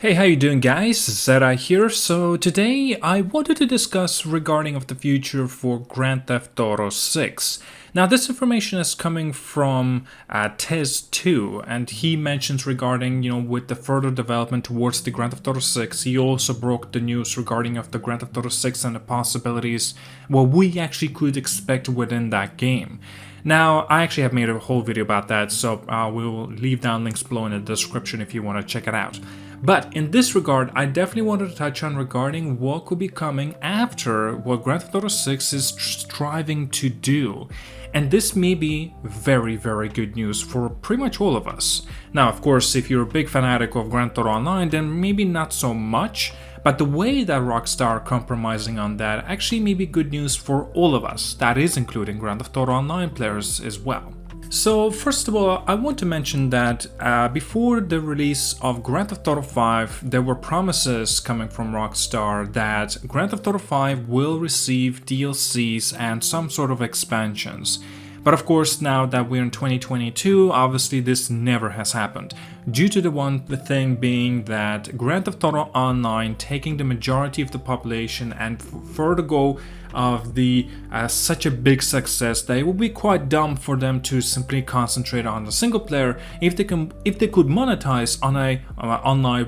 Hey, how you doing guys? Zeta here. So today I wanted to discuss regarding of the future for Grand Theft Auto 6. Now this information is coming from Tez2, and he mentions regarding, with the further development towards the Grand Theft Auto 6, he also broke the news regarding of the Grand Theft Auto 6 and the possibilities what we actually could expect within that game. Now, I actually have made a whole video about that, so we will leave down links below in the description if you want to check it out. But in this regard, I definitely wanted to touch on regarding what could be coming after what Grand Theft Auto 6 is striving to do. And this may be very, very good news for pretty much all of us. Now, of course, if you're a big fanatic of Grand Theft Auto Online, then maybe not so much. But the way that Rockstar are compromising on that actually may be good news for all of us. That is including Grand Theft Auto Online players as well. So first of all, I want to mention that before the release of Grand Theft Auto 5, there were promises coming from Rockstar that Grand Theft Auto 5 will receive DLCs and some sort of expansions. But of course, now that we're in 2022, obviously this never has happened. Due to the thing being that Grand Theft Auto Online taking the majority of the population and further go of the such a big success that it would be quite dumb for them to simply concentrate on the single player if they could monetize on a online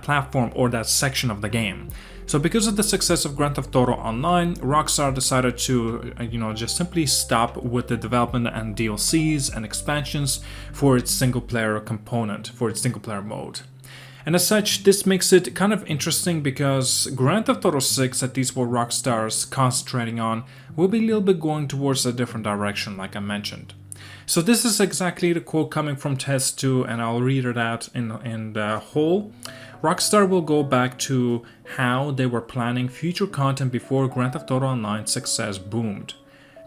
platform or that section of the game. So because of the success of Grand Theft Auto Online, Rockstar decided to, just simply stop with the development and DLCs and expansions for its single player component, for its single player mode. And as such, this makes it kind of interesting because Grand Theft Auto 6, at least what Rockstar is concentrating on, will be a little bit going towards a different direction, like I mentioned. So this is exactly the quote coming from Tez2, and I'll read it out in the whole. Rockstar will go back to how they were planning future content before Grand Theft Auto Online's success boomed.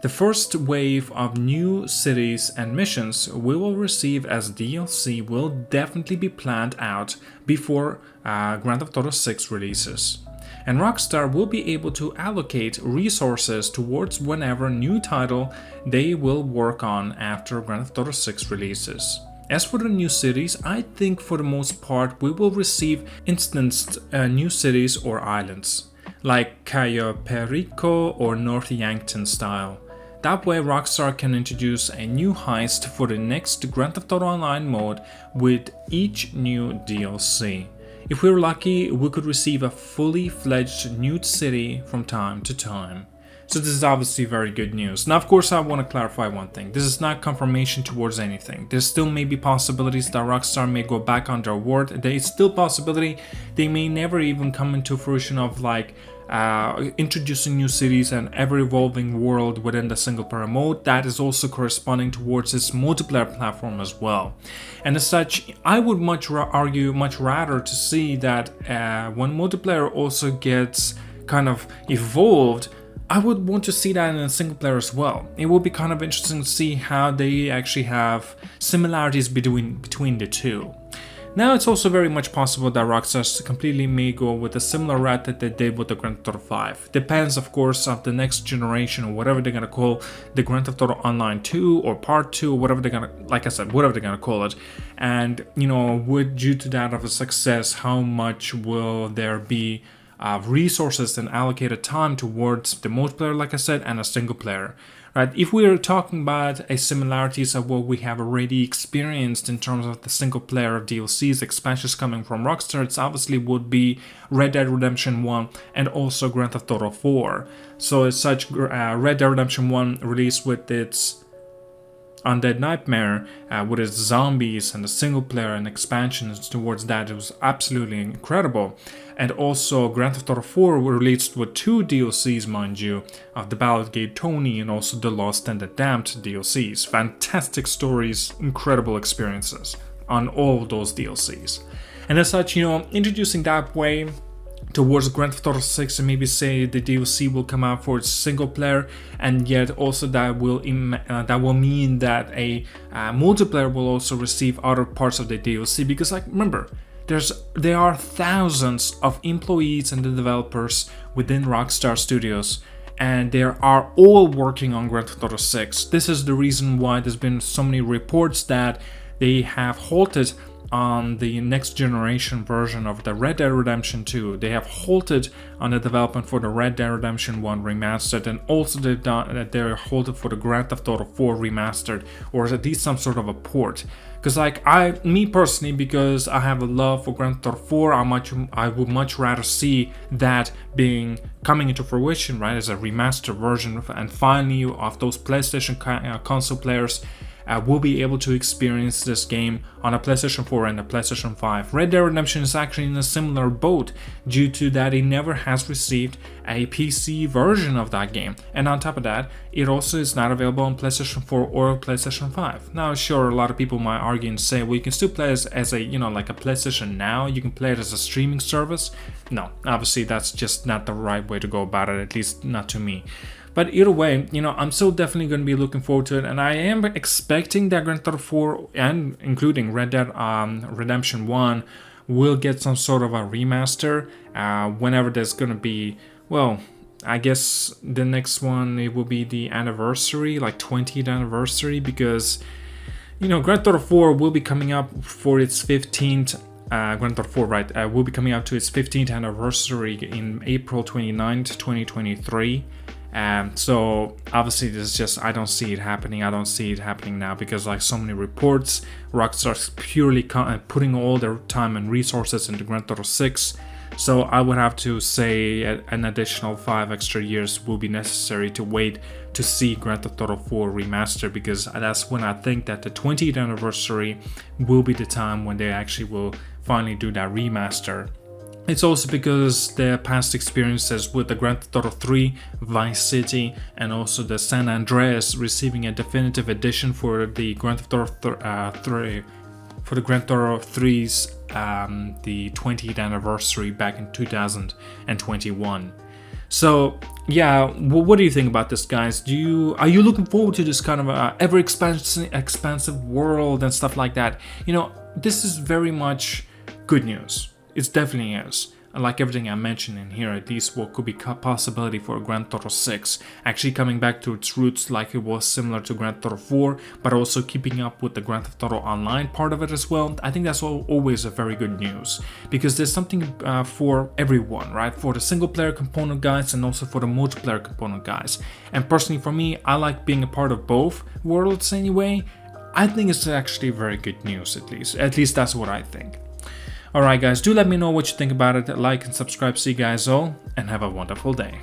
The first wave of new cities and missions we will receive as DLC will definitely be planned out before Grand Theft Auto 6 releases. And Rockstar will be able to allocate resources towards whenever new title they will work on after Grand Theft Auto 6 releases. As for the new cities, I think for the most part we will receive instanced new cities or islands, like Cayo Perico or North Yankton style. That way Rockstar can introduce a new heist for the next Grand Theft Auto Online mode with each new DLC. If we're lucky, we could receive a fully fledged new city from time to time. So this is obviously very good news. Now, of course, I want to clarify one thing. This is not confirmation towards anything. There still may be possibilities that Rockstar may go back on their word. There is still possibility they may never even come into fruition of introducing new cities and ever-evolving world within the single-player mode that is also corresponding towards its multiplayer platform as well. And as such, I would much rather to see that when multiplayer also gets kind of evolved, I would want to see that in a single player as well. It will be kind of interesting to see how they actually have similarities between the two. Now, it's also very much possible that Rockstar completely may go with a similar route that they did with the Grand Theft Auto 5. Depends, of course, on the next generation or whatever they're gonna call the Grand Theft Auto Online 2 or Part 2 or whatever they're gonna, like I said, whatever they're gonna call it. And, due to that of a success, how much will there be resources and allocated time towards the multiplayer, like I said, and a single player. Right? If we are talking about a similarities of what we have already experienced in terms of the single player DLCs, expansions coming from Rockstar, it obviously would be Red Dead Redemption 1 and also Grand Theft Auto 4. So as such, Red Dead Redemption 1 released with its Undead Nightmare, with its zombies and the single player and expansions towards that, it was absolutely incredible. And also Grand Theft Auto 4 were released with 2 DLCs, mind you, of the Balladgate Tony and also the Lost and the Damned DLCs. Fantastic stories, incredible experiences on all of those DLCs. And as such, introducing that way towards Grand Theft Auto 6 and maybe say the DLC will come out for its single player, and yet also that will mean that a multiplayer will also receive other parts of the DLC, because remember, there are thousands of employees and the developers within Rockstar Studios, and they are all working on Grand Theft Auto 6. This is the reason why there's been so many reports that they have halted on the next generation version of the Red Dead Redemption 2. They have halted on the development for the Red Dead Redemption 1 remastered, and also they're halted for the Grand Theft Auto 4 remastered, or at least some sort of a port. Because like me personally, because I have a love for Grand Theft Auto 4, I would much rather see that coming into fruition, right, as a remastered version, and finally of those PlayStation console players will be able to experience this game on a PlayStation 4 and a PlayStation 5. Red Dead Redemption is actually in a similar boat due to that it never has received a PC version of that game. And on top of that, it also is not available on PlayStation 4 or PlayStation 5. Now, sure, a lot of people might argue and say, well, you can still play it as a, like a PlayStation Now, you can play it as a streaming service. No, obviously that's just not the right way to go about it, at least not to me. But either way, I'm still definitely going to be looking forward to it, and I am expecting that Grand Theft Auto 4 and including Red Dead Redemption 1 will get some sort of a remaster whenever there's going to be, well, I guess the next one, it will be the anniversary, like 20th anniversary, because, Grand Theft Auto 4 will be coming up for its 15th Grand Theft Auto 4, right, will be coming up to its 15th anniversary in April 29th, 2023. So obviously this is just, I don't see it happening. I don't see it happening now because like so many reports, Rockstar's purely putting all their time and resources into Grand Theft Auto 6. So I would have to say an additional 5 extra years will be necessary to wait to see Grand Theft Auto 4 remastered, because that's when I think that the 20th anniversary will be the time when they actually will finally do that remaster. It's also because their past experiences with the Grand Theft Auto 3, Vice City, and also the San Andreas receiving a definitive edition for the Grand Theft Auto 3, for the Grand Theft Auto 3's the 20th anniversary back in 2021. So yeah, what do you think about this, guys? Are you looking forward to this kind of ever expansive world and stuff like that? This is very much good news. It definitely is. And like everything I mentioned in here, at least what could be a possibility for Grand Theft Auto 6 actually coming back to its roots like it was similar to Grand Theft Auto 4, but also keeping up with the Grand Theft Auto Online part of it as well. I think that's always a very good news, because there's something for everyone, right? For the single player component guys and also for the multiplayer component guys. And personally for me, I like being a part of both worlds anyway. I think it's actually very good news, at least that's what I think. Alright guys, do let me know what you think about it, like and subscribe, see you guys all, and have a wonderful day.